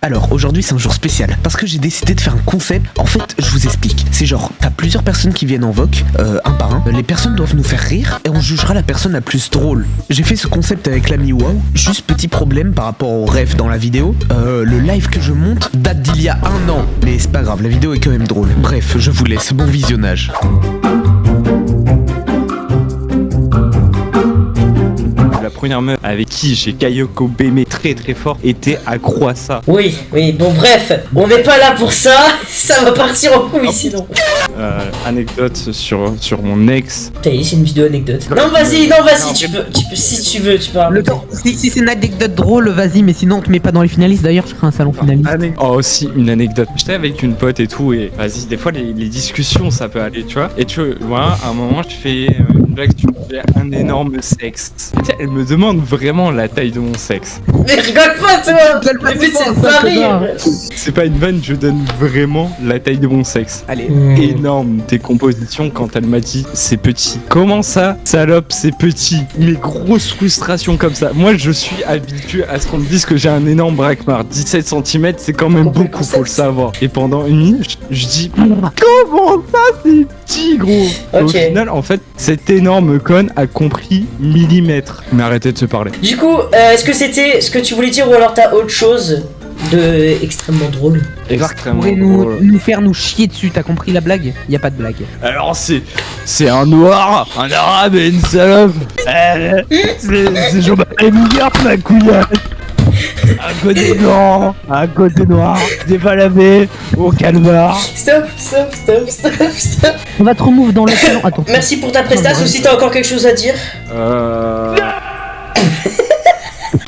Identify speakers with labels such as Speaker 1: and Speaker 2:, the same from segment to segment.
Speaker 1: Alors aujourd'hui c'est un jour spécial parce que j'ai décidé de faire un concept. En fait je vous explique, c'est genre t'as plusieurs personnes qui viennent en voc, un par un. Les personnes doivent nous faire rire et on jugera la personne la plus drôle. J'ai fait ce concept avec l'ami Wow. Juste petit problème par rapport au rêve dans la vidéo, le live que je monte date d'il y a 1 an. Mais c'est pas grave, la vidéo est quand même drôle. Bref, je vous laisse, bon visionnage.
Speaker 2: La première meuf avec qui j'ai Kayoko Beme très fort était accro à ça.
Speaker 3: Oui, bon bref, on n'est pas là pour ça, ça va partir en couille sinon.
Speaker 2: Anecdote sur mon ex.
Speaker 3: T'as dit c'est une vidéo anecdote. Non vas-y, tu peux, si tu veux, tu peux
Speaker 1: Le temps, si c'est une anecdote drôle, vas-y, mais sinon on te met pas dans les finalistes. D'ailleurs, je ferai un salon finaliste.
Speaker 2: Oh, aussi une anecdote. J'étais avec une pote et tout, et vas-y, des fois les discussions ça peut aller, tu vois. Et tu vois, à un moment, je fais une blague, tu fais un énorme sexe. Et tu sais, elle me demande vraiment la taille de mon sexe.
Speaker 3: Mais rigole pas toi. Le but c'est de pas rire.
Speaker 2: C'est pas une vanne, je donne vraiment la taille de mon sexe.
Speaker 1: Allez.
Speaker 2: Énorme tes compositions quand elle m'a dit c'est petit. Comment ça, salope, c'est petit? Mais grosse frustration comme ça. Moi je suis habitué à ce qu'on me dise que j'ai un énorme braquemar. 17 cm c'est quand même beaucoup, faut le savoir. Et pendant une minute, je dis comment ça c'est petit gros?
Speaker 3: Ok.
Speaker 2: Au final en fait cette énorme conne a compris millimètre. Mais arrêtez de se parler.
Speaker 3: Du coup, est-ce que c'était ce que tu voulais dire ou alors t'as autre chose de extrêmement drôle?
Speaker 2: Extrêmement
Speaker 1: Pourrais
Speaker 2: drôle.
Speaker 1: nous faire nous chier dessus, t'as compris la blague? Y a pas de blague.
Speaker 2: Alors c'est un noir, un arabe et une salope. C'est Jean-Baptiste Mouillard ma couillade. Un côté noir, c'est pas lavé, au calmar.
Speaker 3: Stop.
Speaker 1: On va te remove dans le salon. Attends.
Speaker 3: Merci pour ta prestation, si t'as encore quelque chose à dire.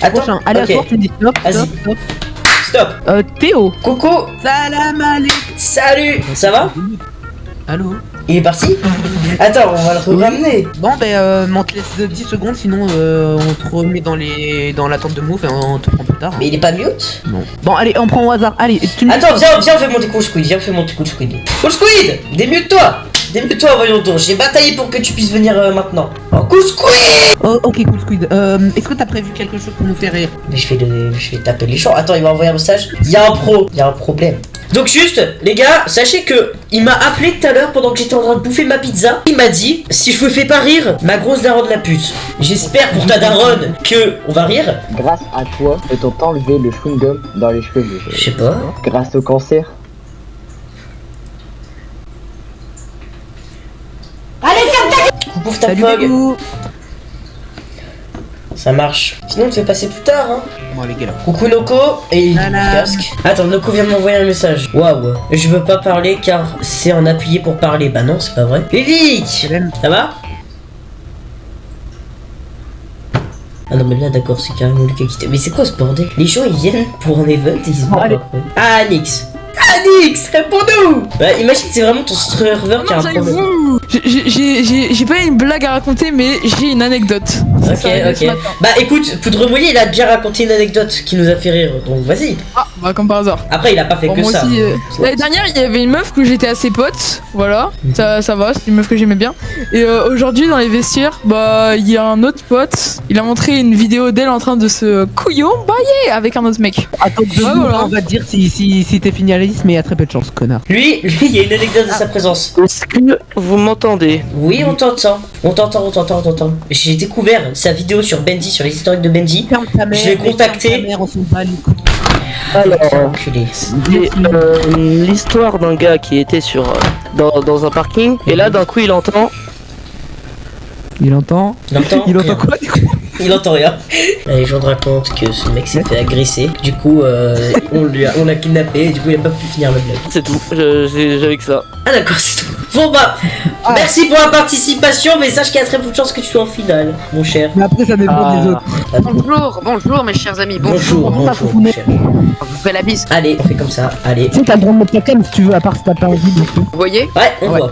Speaker 3: Attends,
Speaker 1: Prochain, aléatoire,
Speaker 3: ok.
Speaker 1: tu me dis stop,
Speaker 3: Vas-y.
Speaker 1: stop.
Speaker 3: Stop.
Speaker 1: Théo.
Speaker 3: Coucou.
Speaker 1: Salam alaikum.
Speaker 3: Salut. Ça va?
Speaker 1: Allô.
Speaker 3: Il est parti? Attends, on va le ramener.
Speaker 1: Bon on te laisse 10 secondes, sinon on te remet dans l'attente de move et on te prend plus tard.
Speaker 3: Mais il est pas mute?
Speaker 1: Non. Bon allez, on prend au hasard. Allez, tu me
Speaker 3: Attends, viens, on fait monter Cool Squid. Cool Squid, démute-toi. Démute-toi, voyons donc. J'ai bataillé pour que tu puisses venir maintenant. Oh, Cool Squid.
Speaker 1: Oh, ok, cool squid. Est-ce que t'as prévu quelque chose pour nous faire rire?
Speaker 3: Mais je vais taper les champs. Attends, il m'a envoyé un message. Il y a un problème. Donc juste, les gars, sachez que il m'a appelé tout à l'heure pendant que j'étais en train de bouffer ma pizza. Il m'a dit, si je me fais pas rire, ma grosse daronne la pute. J'espère pour ta daronne que on va rire.
Speaker 4: Grâce à toi, peut-on t'enlever le chewing-gum dans les cheveux?
Speaker 3: Je sais pas.
Speaker 4: Grâce au cancer.
Speaker 3: Bouffe ta
Speaker 1: Salut
Speaker 3: fog.
Speaker 1: Bébou.
Speaker 3: Ça marche. Sinon, on te fait passer plus tard, hein.
Speaker 1: Bon les gars là.
Speaker 3: Coucou Noko et il
Speaker 1: Nana.
Speaker 3: casque. Attends, Noko vient de m'envoyer un message. Waouh, je veux pas parler car c'est en appuyé pour parler. Bah non, c'est pas vrai. Vivic, ça va? Ah non mais là d'accord, c'est carrément le qui a quitté. Mais c'est quoi ce bordel? Les gens ils viennent pour un event et ils se barrent
Speaker 1: allez.
Speaker 3: après. Ah Nix, réponds-nous. Bah imagine c'est vraiment ton serveur qui a un problème.
Speaker 5: J'ai pas une blague à raconter, mais j'ai une anecdote.
Speaker 3: Ok,
Speaker 5: Ça arrive ce
Speaker 3: ok.
Speaker 5: matin.
Speaker 3: Bah écoute, Poudre Mouillé il a bien raconté une anecdote qui nous a fait rire, donc vas-y.
Speaker 5: Ah, bah comme par hasard.
Speaker 3: Après il a pas fait
Speaker 5: Bon,
Speaker 3: que
Speaker 5: moi
Speaker 3: ça.
Speaker 5: aussi, l'année dernière, il y avait une meuf que j'étais assez pote, voilà, ça va, c'est une meuf que j'aimais bien. Et aujourd'hui, dans les vestiaires, bah, il y a un autre pote, il a montré une vidéo d'elle en train de se couillon-bailler avec un autre mec.
Speaker 1: Attends,
Speaker 5: voilà.
Speaker 1: on va te dire si t'es finaliste, mais il y a très peu de chance, connard.
Speaker 3: Lui, il y a une anecdote de sa présence.
Speaker 6: Est-ce que vous m'entendez?
Speaker 3: Oui, on t'entend. On t'entend. J'ai découvert sa vidéo sur Benji, sur les historiques de Benji.
Speaker 1: Ferme ta mère.
Speaker 3: Je l'ai contacté.
Speaker 1: ferme ta mère, on s'en bat les couilles.
Speaker 6: Alors,
Speaker 3: Enculé.
Speaker 6: c'est l'histoire d'un gars qui était dans un parking, et là d'un coup il entend.
Speaker 1: Il entend.
Speaker 3: Il entend
Speaker 1: Il
Speaker 3: rien.
Speaker 1: entend quoi du coup?
Speaker 3: Il entend rien. La légende raconte que ce mec s'est fait agresser. Du coup, on l'a kidnappé et du coup il a pas pu finir la blague.
Speaker 6: C'est tout, j'avais que ça.
Speaker 3: Ah d'accord, c'est tout. Bon bah, merci pour la participation, mais sache qu'il y a très peu de chances que tu sois en finale, mon cher.
Speaker 1: Mais après, ça dépend des autres.
Speaker 7: Bonjour mes chers amis,
Speaker 3: Bonjour,
Speaker 1: Bonjour.
Speaker 3: mon cher.
Speaker 7: Je vous fais la bise.
Speaker 3: Allez, on fait comme ça, allez.
Speaker 1: Tu sais, t'as le droit de mettre ta cam si tu veux, à part si t'as pas envie de.
Speaker 7: Vous voyez?
Speaker 3: Ouais, on voit.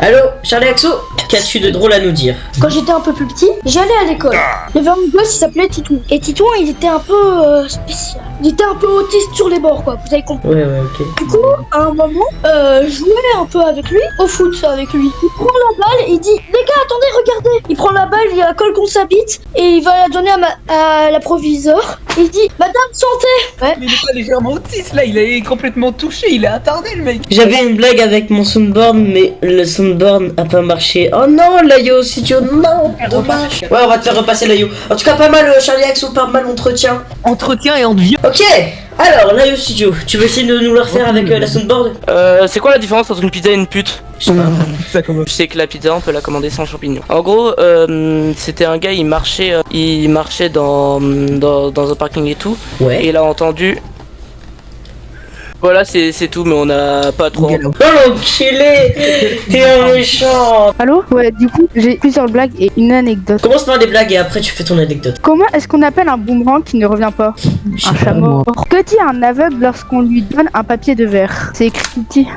Speaker 3: Allô, Charlie Axo? Qu'as-tu de drôle à nous dire?
Speaker 8: Quand j'étais un peu plus petit, j'allais à l'école. Il y avait un gosse qui s'appelait Titouan. Et Titouan, il était un peu spécial. Il était un peu autiste sur les bords, quoi. Vous avez compris.
Speaker 3: Ouais, ok.
Speaker 8: Du coup, à un moment, je jouais un peu avec lui, au foot avec lui. Il prend la balle et il dit, les gars, attendez, regardez. Il prend la balle, il la colle contre sa bite et il va la donner à la proviseure. Il dit, madame, santé. Ouais.
Speaker 9: Mais il est pas légèrement autiste là, il est complètement touché, il est attardé le mec.
Speaker 3: J'avais une blague avec mon soundboard, mais le soundboard a pas marché. Oh non, l'Ayo Studio, non, dommage. Ouais, on va te faire repasser l'Ayo. En tout cas, pas mal, Charlie Axo, pas mal entretien.
Speaker 9: Entretien et envie.
Speaker 3: Ok, alors l'Ayo Studio, tu veux essayer de nous le refaire avec la soundboard?
Speaker 6: C'est quoi la différence entre une pizza et une pute?
Speaker 9: Ça commence.
Speaker 6: Je sais que la pizza on peut la commander sans champignons. En gros, c'était un gars, il marchait dans un parking et tout,
Speaker 3: Ouais.
Speaker 6: et il a entendu. Voilà, c'est tout, mais on n'a pas trop.
Speaker 3: Oh l'enculé, t'es un méchant.
Speaker 10: Allô? Ouais, du coup, j'ai plusieurs blagues et une anecdote.
Speaker 3: Commence par des blagues et après tu fais ton anecdote.
Speaker 10: Comment est-ce qu'on appelle un boomerang qui ne revient pas? Un chat mort. Que dit un aveugle lorsqu'on lui donne un papier de verre? C'est écrit petit.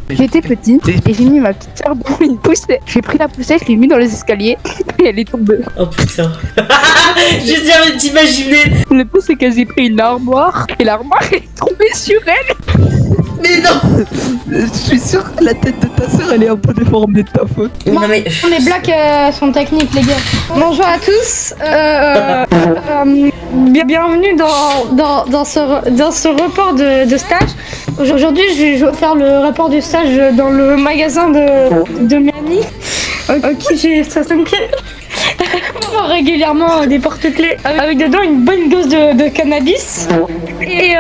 Speaker 10: J'étais petite et j'ai mis ma petite soeur dans une poussette. J'ai pris la poussette, je l'ai mis dans les escaliers et elle est tombée.
Speaker 3: Oh putain. Je viens de t'imaginer.
Speaker 10: Le plus c'est que j'ai pris une armoire et l'armoire est tombée sur elle.
Speaker 3: Mais non.
Speaker 9: Je suis sûr que la tête de ta soeur elle est un peu déformée de ta faute.
Speaker 3: Non mais...
Speaker 8: Les blagues sont techniques, les gars. Bonjour à tous. Bienvenue dans ce report de stage. Aujourd'hui, je vais faire le rapport du stage dans le magasin de Miami. Ok, j'ai 60 clés. On vend régulièrement des porte-clés avec dedans une bonne dose de cannabis. Et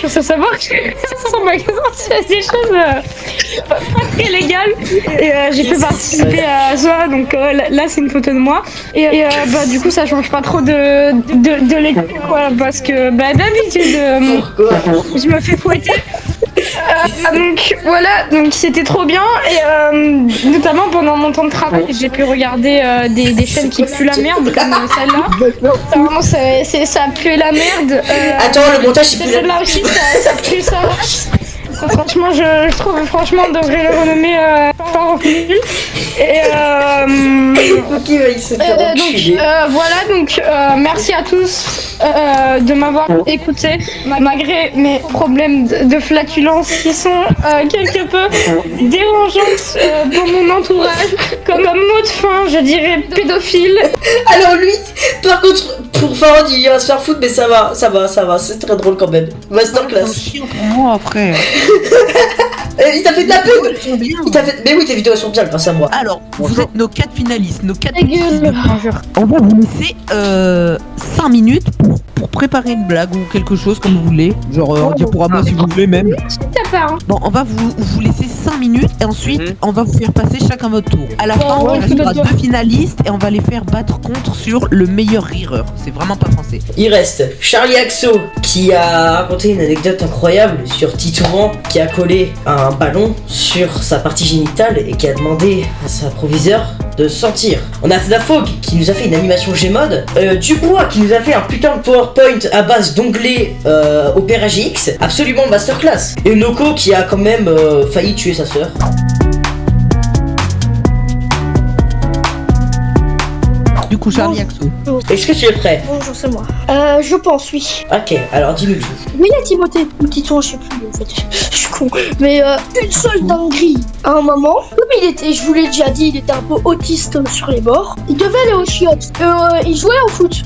Speaker 8: faut savoir que son magasin fait des choses pas très légales. Et j'ai pu participer à ça, donc là c'est une photo de moi. Et bah du coup ça change pas trop de l'école quoi, parce que bah d'habitude je me fais fouetter. Donc voilà, donc c'était trop bien et notamment pendant mon temps de travail j'ai pu regarder des chaînes qui puent la merde comme celle-là. Vraiment ça pue la merde.
Speaker 3: Attends, le montage c'est plus
Speaker 8: celle-là aussi ça pue ça. Franchement je trouve franchement on devrait le renommer fort nul. Et
Speaker 3: Ok, il se fait enculer.
Speaker 8: voilà donc merci à tous de m'avoir écouté malgré mes problèmes de flatulence qui sont quelque peu dérangeantes pour mon entourage, comme un mot de fin je dirais pédophile.
Speaker 3: Alors lui, par contre, pour Farod il va se faire foutre mais ça va, c'est très drôle quand même. Masterclass.
Speaker 9: C'est chiant pour moi après.
Speaker 3: Il t'a fait de la pub. Il t'a fait... Mais oui, tes vidéos sont bien grâce à moi.
Speaker 9: Alors, vous êtes nos 4 finalistes, nos 4
Speaker 8: Ta gueule.
Speaker 9: On va vous laisser 5 minutes pour préparer une blague ou quelque chose comme vous voulez. Genre un diaporama si vous voulez même. Bon, on va vous laisser 5 minutes et ensuite on va vous faire passer chacun votre tour. À la fin, il restera 2 finalistes et on va les faire battre contre sur le meilleur rireur. C'est vraiment pas français.
Speaker 3: Il reste Charlie Axo qui a raconté une anecdote incroyable sur Titouan qui a collé un ballon sur sa partie génitale et qui a demandé à sa proviseure de sentir. On a Fnafog qui nous a fait une animation Gmod, Dubois qui nous a fait un putain de PowerPoint à base d'onglets Opera GX, absolument masterclass. Et Noko qui a quand même failli tuer sa sœur.
Speaker 9: Du coup, Charlie Axo.
Speaker 3: Est-ce que tu es prêt?
Speaker 8: Bonjour, c'est moi. Je pense, oui.
Speaker 3: Ok, alors dis-nous tout.
Speaker 8: Oui, il y a Timothée, le petit tour, je sais plus, en fait. Je suis con. Mais une seule dinguerie. À un moment, comme il était, je vous l'ai déjà dit, il était un peu autiste sur les bords. Il devait aller aux chiottes. Il jouait au foot.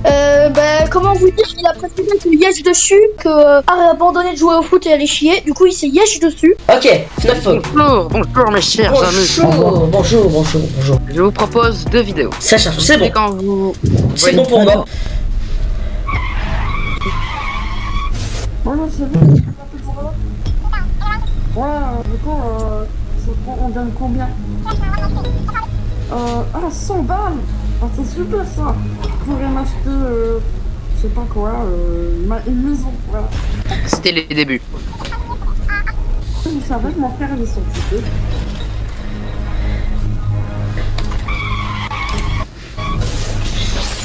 Speaker 8: Comment vous dire qu'il a préféré que yèche dessus que abandonner de jouer au foot et aller chier. Du coup, il s'est yèche dessus.
Speaker 3: Ok, Fnafog.
Speaker 7: Bonjour mes chers amis.
Speaker 3: Bonjour.
Speaker 7: Je vous propose 2 vidéos.
Speaker 3: Ça charge, c'est bon.
Speaker 7: Et quand vous...
Speaker 3: C'est bon pour moi.
Speaker 11: Du coup, on donne combien 100 balles. C'est super ça. Je pourrais m'acheter, je sais pas quoi, une maison, voilà.
Speaker 7: C'était les débuts.
Speaker 11: Vous savez que mon frère il est scientifique.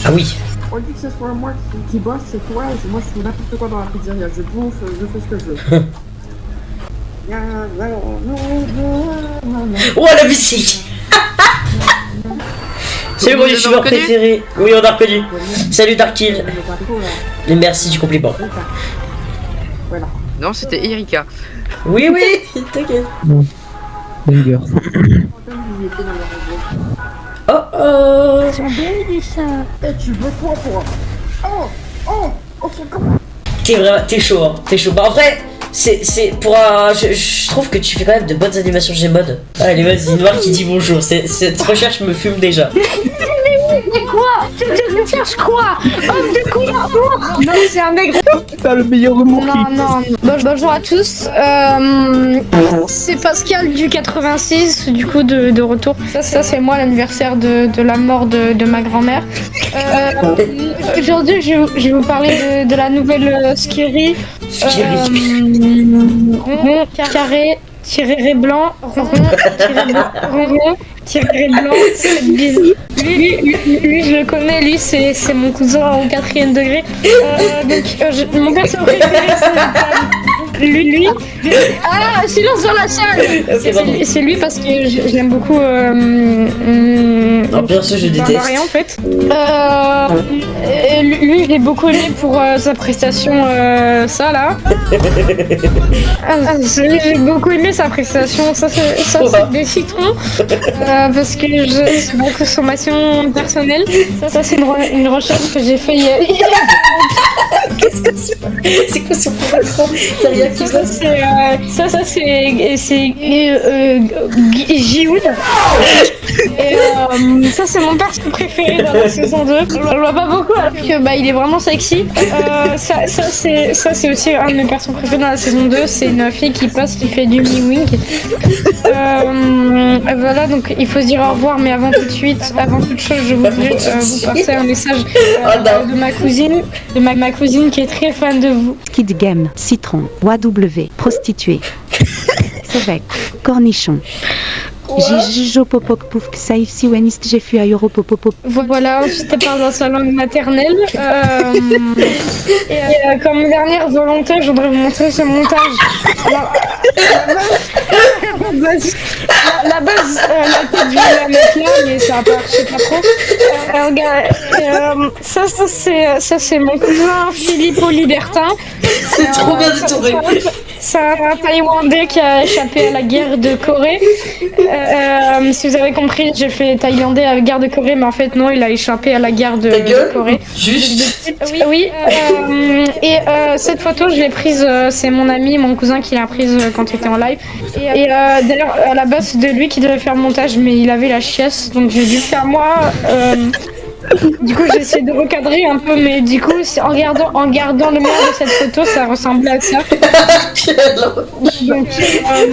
Speaker 3: Ah oui.
Speaker 11: On dit que ce soit moi qui bosse, c'est toi, et moi je fais n'importe quoi dans la pizzeria. Je bouffe, je fais ce que je veux.
Speaker 3: Oh la musique. C'est mon youtubeur préféré. Oui, on a reconnu. Salut Darkill. Et merci du compliment.
Speaker 7: Non, c'était Erika.
Speaker 3: Oui, t'inquiète.
Speaker 9: Banger.
Speaker 3: Oh oh.
Speaker 8: Ils ont bien dit ça.
Speaker 11: Tu veux quoi pour
Speaker 3: T'es chaud, hein. T'es chaud. Bah en vrai, c'est pour un... Je trouve que tu fais quand même de bonnes animations Gmod. Allez, vas-y, Noir qui dit bonjour. Cette recherche me fume déjà.
Speaker 8: Mais quoi? Tu cherches quoi? Homme de couleur? Non, c'est un nègre.
Speaker 9: T'as le meilleur humour qui
Speaker 8: Non. Bonjour à tous. C'est Pascal du 86, du coup de retour. Ça c'est moi l'anniversaire de la mort de ma grand-mère. Aujourd'hui, je vais vous parler de la nouvelle Skiri. Rond, carré, tiré blanc, rond, tiré blanc, c'est bise. Lui, je le connais, lui, c'est mon cousin au 4ème degré. Mon perso préféré, c'est lui. Ah, silence dans la salle. C'est lui parce que je l'aime beaucoup.
Speaker 3: Non, perso, je déteste.
Speaker 8: Rien en fait. Lui, je l'ai beaucoup aimé pour sa prestation, ça là. J'ai beaucoup aimé sa prestation, ça c'est des citrons, parce que c'est ma consommation personnelle. Ça c'est une recherche que j'ai fait il y a...
Speaker 3: Qu'est-ce que c'est quoi ce programme?
Speaker 8: Ça c'est Gioun. Et ça c'est mon perso préféré dans la saison 2. Je le vois pas beaucoup alors que il est vraiment sexy. Ça c'est aussi un de mes persos préférés dans la saison 2. C'est une fille qui passe, qui fait du me-wing. Voilà, donc il faut se dire au revoir, mais avant toute chose, je voudrais vous passer un message de ma cousine qui est très fan de vous.
Speaker 12: Kid Game, citron, bois W, prostituée, Sevec, cornichon. J'ai fui à Europopopop.
Speaker 8: Voilà, je te parle dans sa langue maternelle. Comme dernière volonté, je voudrais vous montrer ce montage. Alors, la base, la tête, je vais la mettre là, mais ça va pas, je sais pas trop. Regarde, ça c'est mon cousin Philippe Libertin.
Speaker 3: C'est trop bien détourné.
Speaker 8: C'est un Taïwanais qui a échappé à la guerre de Corée. Si vous avez compris, j'ai fait Thaïlandais à la guerre de Corée, mais en fait non, il a échappé à la guerre de Corée.
Speaker 3: Juste.
Speaker 8: Oui. Et cette photo, je l'ai prise, c'est mon ami, mon cousin qui l'a prise quand il était en live. Et d'ailleurs, à la base, c'est de lui qui devait faire le montage, mais il avait la chiasse, donc j'ai dû le faire moi. Du coup, j'ai essayé de recadrer un peu, mais du coup, en gardant le meilleur de cette photo, ça ressemblait à ça. Donc,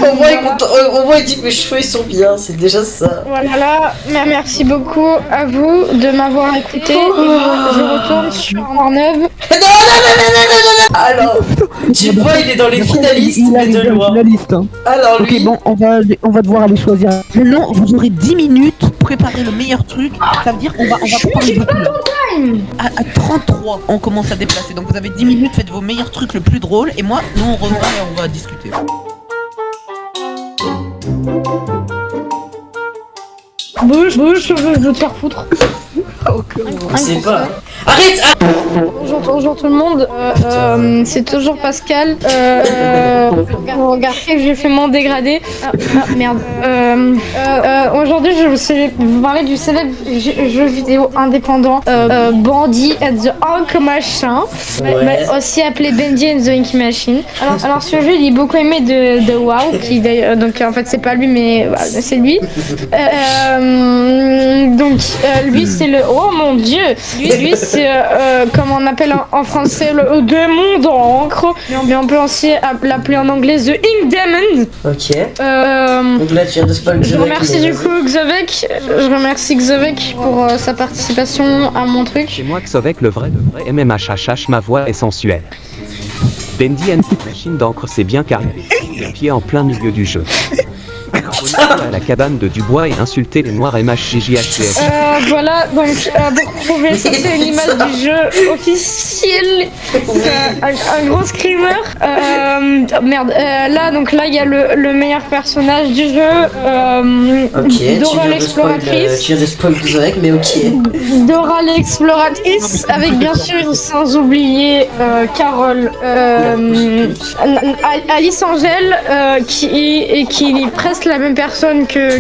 Speaker 3: au moins, il dit que mes cheveux ils sont bien, c'est déjà ça.
Speaker 8: Voilà, merci beaucoup à vous de m'avoir écouté. Je retourne sur Pornhub.
Speaker 3: Non. Alors, tu vois, il est dans les finalistes, mais de loin. Alors, lui...
Speaker 9: Ok, bon, on va devoir aller choisir. Non, vous aurez 10 minutes pour préparer le meilleur truc. Ça veut dire qu'on va parler beaucoup. À 33, on commence à déplacer. Donc vous avez 10 minutes, faites vos meilleurs trucs le plus drôle. Et moi, nous on revient et on va discuter.
Speaker 8: Bouge, je veux te faire foutre.
Speaker 3: C'est pas... Arrête.
Speaker 8: Bonjour tout le monde, c'est toujours Pascal. Regardez, j'ai fait mon dégradé. Merde. Aujourd'hui, je vais vous parler du célèbre jeu vidéo indépendant Bendy and the Ink Machine, mais aussi appelé Bendy and the Ink Machine. Alors ce jeu, il est beaucoup aimé de WoW, qui donc en fait c'est pas lui, mais c'est lui. Donc lui c'est le... Oh mon dieu. Lui c'est comme on appelle en français le démon d'encre, mais on peut aussi l'appeler en anglais The Ink Demon.
Speaker 3: Ok. Donc là tu viens de spoil.
Speaker 8: Je remercie du coup Xovec pour sa participation à mon truc.
Speaker 13: C'est moi Xovec, le vrai MMHHH, ma voix est sensuelle. Bendy and Machine d'encre, c'est bien carré. Les pieds en plein milieu du jeu. abonnez-vous à la cabane de Dubois et insultez les noirs MHJJHTF.
Speaker 8: Voilà, donc pour prouver ça, c'est une image du jeu officiel. Un gros screamer. Là, donc là, il y a le meilleur personnage du jeu. Dora l'exploratrice.
Speaker 3: Tu viens de spoil direct, mais ok.
Speaker 8: Dora l'exploratrice, avec bien sûr, sans oublier Carole, Alice Angèle, qui est presque la même personne que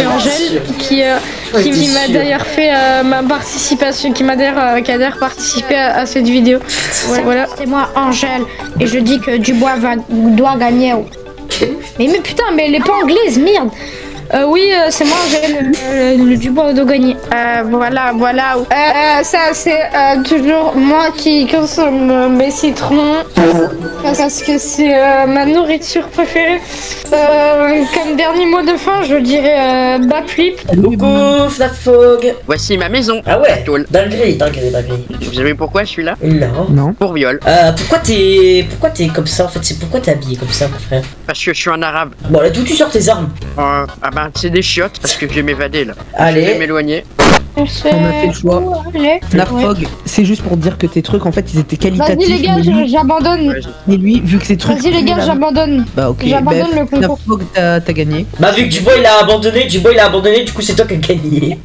Speaker 8: Angèle, qui m'a d'ailleurs fait ma participation, qui a d'ailleurs participé à cette vidéo. Voilà.
Speaker 14: C'est moi Angèle, et je dis que Dubois doit gagner. Mais putain, mais elle est pas anglaise, merde.
Speaker 8: Oui, c'est moi, le Dubois doit gagner. Voilà. Ça, c'est toujours moi qui consomme mes citrons. Parce que c'est ma nourriture préférée. Comme dernier mot de fin, je dirais backflip.
Speaker 3: Coucou, Fnafog.
Speaker 7: Voici ma maison.
Speaker 3: Ah ouais, dinguerie.
Speaker 7: Vous savez pourquoi je suis là?
Speaker 3: Non.
Speaker 7: Pour viol.
Speaker 3: Pourquoi t'es comme ça en fait? C'est pourquoi t'es habillé comme ça, mon frère?
Speaker 7: Parce que je suis un arabe.
Speaker 3: Bon, là, d'où tu sors tes armes?
Speaker 7: C'est des chiottes parce que je vais m'évader là.
Speaker 3: Allez.
Speaker 7: Je vais m'éloigner.
Speaker 9: On a fait le choix. La Fog, c'est juste pour dire que tes trucs en fait ils étaient qualitatifs.
Speaker 8: Vas-y les gars, j'abandonne.
Speaker 9: Et lui, vu que ces trucs.
Speaker 8: Vas-y les gars, j'abandonne.
Speaker 9: Bah ok,
Speaker 8: j'abandonne le concours.
Speaker 9: La Fog, t'as gagné.
Speaker 3: Bah vu que Dubois il a abandonné, du coup c'est toi qui as gagné.